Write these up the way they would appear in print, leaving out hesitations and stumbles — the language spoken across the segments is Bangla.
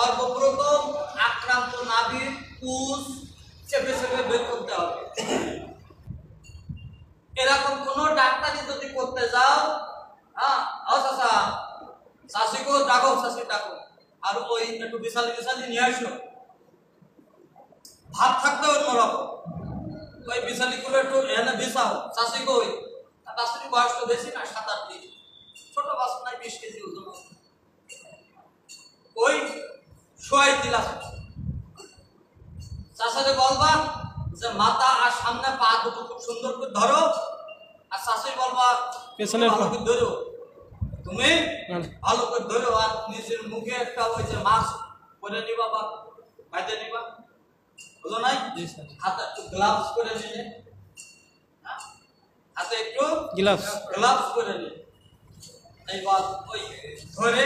সর্বপ্রথম আক্রান্ত নাভির পুঁজ চেপে চেপে বের করতে হবে। এরকম কোন ডাক্তারি যদি করতে যাও, হ্যাঁ চাচা চাষিকে ডাকো, চাষি ডাকো, আর ওই একটু বিশাল বিশালি নিয়ে আসো, ভাত থাকতে অন্যরকম, ওই বিশালি করে একটু এনে বিছাও, চাষিকে ওই চাষির বয়স তো বেশি না, 7-8 দিন, ছোট বাচ্চা নাই 20 কেজি ওজন, ওই শোয়াই দিলাম। চাষারে বলবা যে মাথা আর সামনে পা দুটো খুব সুন্দর করে ধরো, আর শাশুড়ি বলবা পেছনে ভালো করে ধরো, তুমি ভালো করে ধরো, আর নিজের মুখে একটা ওই যে মাস্ক পরে নিবা বা বাইরে নিবা, বুঝো নাই? হাতে একটু গ্লাভস করে নিলে, হাতে একটু গ্লাভস করে নিলে, এইবার ওই ধরে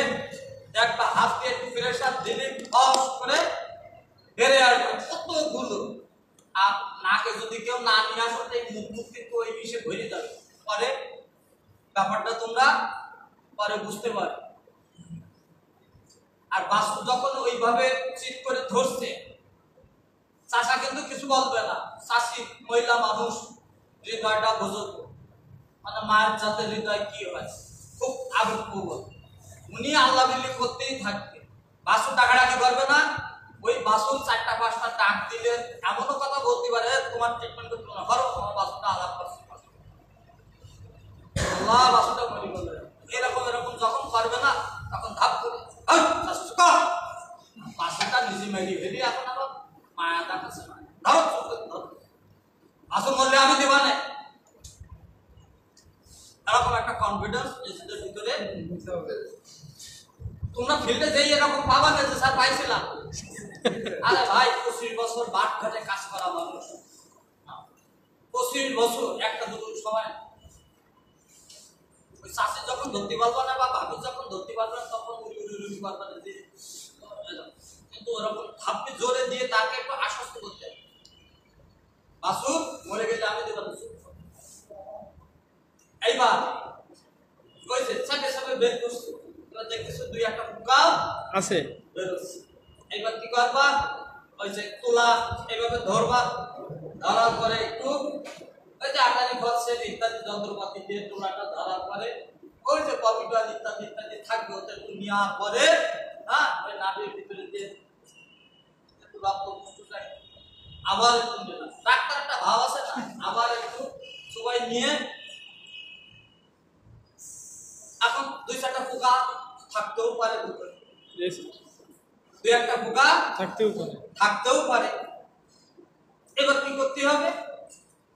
দেখবা হাতকে একটু প্রেসার দিলে ফস করে বেড়ে আসবে কতগুলো। আর নাকে যদি কেউ না নিয়ে আসো, এই মুখ কিন্তু ওই বিষে ভরে যাবে, পরে ব্যাপারটা তোমরা পরে বুঝতে পারো। আর বাস্তু যখন ওইভাবে চিট করে ধরছে, চাষা কিন্তু কিছু বলবে না, চাষি মহিলা মানুষ হৃদয়টা বোঝো, মানে মায়ের জাতের হৃদয় কি হয়, খুব আবেগপ্রবণ, উনি আল্লাহ বিল্লি করতেই থাকবে, বাসু টাকাটাকি করবে না। ওই বাসুর 4টা-5টা ডাক দিলে এমনও কথা বলতে পারে, তোমার ট্রিটমেন্ট করতে না পারো, তোমার বাসুটা আলাদা করছে, আল্লাহ বাসুটা মরি বলে এরকম এরকম যখন করবে না, তখন ধাপ করে বাসুটা নিজে মেরি ফেলি, এখন আবার মায়া দেখাচ্ছে না, ধরো বাসু মরলে আমি দেবা না, এরকম একটা কনফিডেন্স নিজেদের ভিতরে। তোমরা ফিল্ডে যেই এরকম পাবা না যে স্যার পাইছিলাম, আরে ভাই 25 বছর বাট ঘাটে কাজ করা মানুষ, 25 বছর একটা দুটো সময় ওই চাষি যখন ধরতে পারবা না বা ভাবি যখন ধরতে পারবে না, তখন উড়ি পারবা না যে, কিন্তু ওরকম ভাবতে জোরে দিয়ে তাকে একটু আশ্বস্ত করতে হবে, বাসু মরে গেলে আমি দেবো। এইবার ওই যে চাপে চাপে বের করছে, দেখতেছো 2-1টা পোকা আছে বেরোচ্ছে, এইবার কি করবা, ওই যে তুলা এইভাবে ধরবা, ধরার পরে একটু ওই যে আটারি ফলসেল ইত্যাদি যন্ত্রপাতি দিয়ে তুলাটা ধরার পরে ওই যে কপিটাল ইত্যাদি ইত্যাদি থাকবে, ওটা একটু নেওয়ার পরে, হ্যাঁ ওই নাভির ভিতরে দিয়ে একটু রক্ত পুষ্টিটাই আবার একটু নিলাম, ডাক্তার একটা ভাব আছে না, আবার একটু সবাই নিয়ে, এখন 2-4টা পোকা থাকতেও পারে, 2-1টা পোকা থাকতেও পারে। এবার কি করতে হবে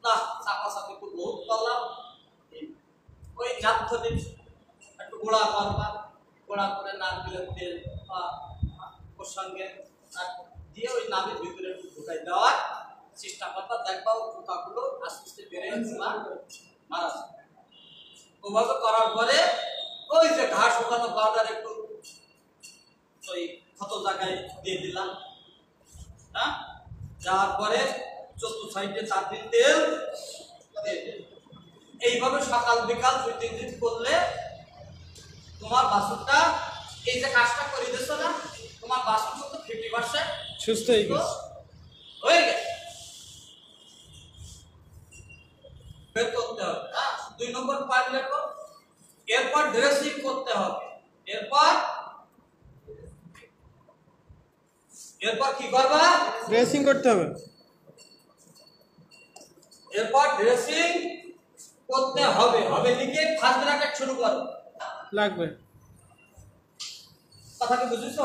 না, চাপা চাপি খুব বহুত করলাম, ওই নাথনে একটু গোড়া করবা, গোড়া করে নারকেলের তেল বা ওর সঙ্গে দিয়ে ওই নামের ভিতরে একটু ঢুকাই দেওয়ার চেষ্টা করবা, দেখবা ওই পোকাগুলো আস্তে আস্তে বেড়ে যাচ্ছে না মারা যাবে। ওভাবে করার পরে ওই যে ঘাস শুকানো পাউডার একটু ওই ক্ষত জায়গায় দিয়ে দিলাম, হ্যাঁ যাওয়ার পরে 4 সাইডে 4 দিন তেল দিয়ে দিলাম। এইভাবে সকাল বিকাল 2-3 দিন করলে তোমার বাছুরটা এই যে কাজটা করে দিচ্ছ না, তোমার বাছুর কিন্তু 50% সুস্থ হয়ে গেছে। বের করতে হবে, 2 নম্বর পয়েন্ট লেখো। এরপর ড্রেসিং করতে হবে, এরপর কি করবা, ড্রেসিং করতে হবে, এরপর ড্রেসিং করতে হবে। হবে লিখে ফার্স্ট ব্র্যাকেট শুরু করো, লাগবে, কথা কি বুঝছো?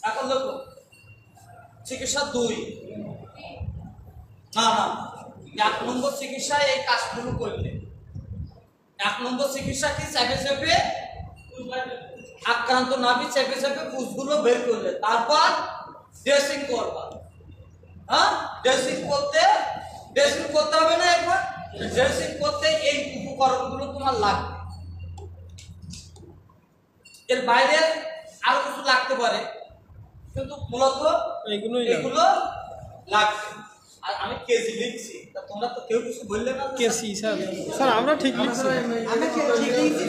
এখন দেখো চিকিৎসা 2, না 1 নম্বর চিকিৎসায় এই কাজগুলো করলে, 1 নম্বর চিকিৎসা কি, চেপে চেপে আক্রান্ত নাভি চেপে চেপে পুঁজগুলো বের করলে, তারপর ড্রেসিং করবা। হ্যাঁ ড্রেসিং করতে হবে না, একবার ড্রেসিং করতে এই উপকরণগুলো তোমার লাগবে, এর বাইরে আরো কিছু লাগতে পারে, কিন্তু মূলত এগুলো লাগবে। আর আমি কেজি লিখছি, তা তোমরা তো কেউ কিছু বললে না। কেজি স্যার আমরা ঠিক লিখছি, আমি ঠিক লিখছি।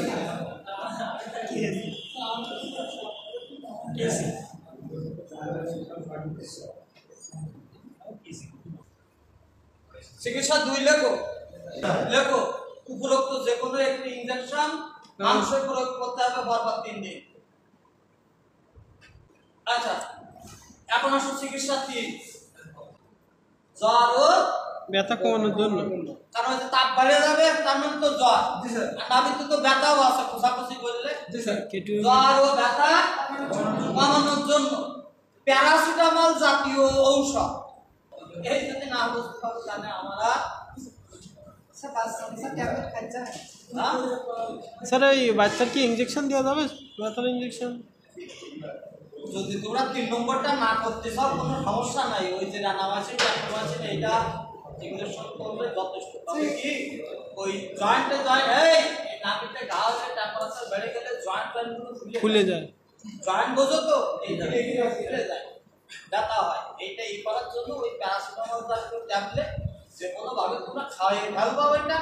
চিকিৎসা 2 লেখো লেখো উপরোক্ত যে কোনো একটি ইনজেকশন মানুষের প্রয়োগ করতে হবে বরবার 3 দিন। আচ্ছা এখন আসো চিকিৎসা 3 জ্বর ও ব্যথা কমানোর জন্য। কারণ হচ্ছে তাপ বেড়ে যাবে তার মানে তো জ্বর। আর নাভিতে তো ব্যথাও আছে খোসাখুসি করলে। জ্বর ও ব্যথা কমানোর জন্য প্যারাসিটামল জাতীয় ঔষধ। এই যদি না বুঝতে পারো তাহলে আমরা স্যার এই বাচ্চার কি ইঞ্জেকশন দেওয়া যাবে? ব্যথার ইঞ্জেকশন যদি তোমরা 3 নম্বরটা না করতে চাও কোনো সমস্যা নাই, ওই যে রানামাসিন ট্যাক্টোমাসিন এইটা এগুলো সব করলে যথেষ্ট। তবে কি ওই জয়েন্টে জয়েন্ট এই নাভিতে ঘা হলে টেম্পারেচার বেড়ে গেলে জয়েন্টগুলো খুলে যায়। জয়েন্ট বোঝো তো, এইটা খুলে যায়, ব্যথা হয়। এইটা এই করার জন্য ওই প্যারাসিটামল জাতীয় ট্যাবলেট যে কোনো ভাবে তোমরা খাইয়ে ফেলবা ওইটা।